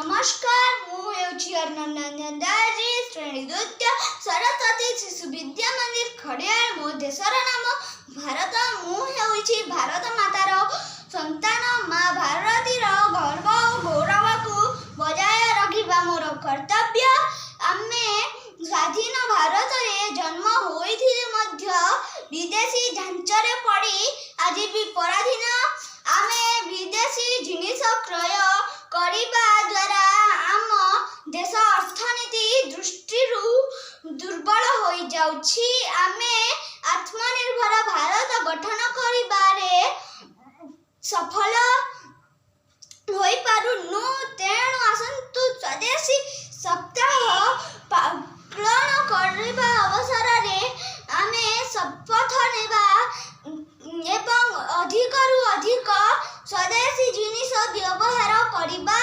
नमस्कार मुझे अर्णव दाजी श्रेणी द्वितीय सरस्वती शिशु विद्या मंदिर खड़ियाल मो देशर नाम भारत मुझे भारत मातार संतान माँ भारती गर्व और गौरव को बजाय रखा मोर कर्तव्य। आमे स्वाधीन भारत रे जन्म होइथिले विदेशी ढांचारे पड़ी आज भी पराधीन। आमे विदेशी जिनिस क्रय करिबा द्वारा आम देश अर्थनीति दृष्टि दुर्बल हो जाउछि। आमे आत्मनिर्भर भारत गठन करिबारे सफल होई पारुनु। तेणु आसंतु स्वदेशी सप्ताह पालन करबा अवसर रे आमे शपथ नेबा एवं अधिक रु अधिक स्वदेशी जिनिस व्यवहार करिबा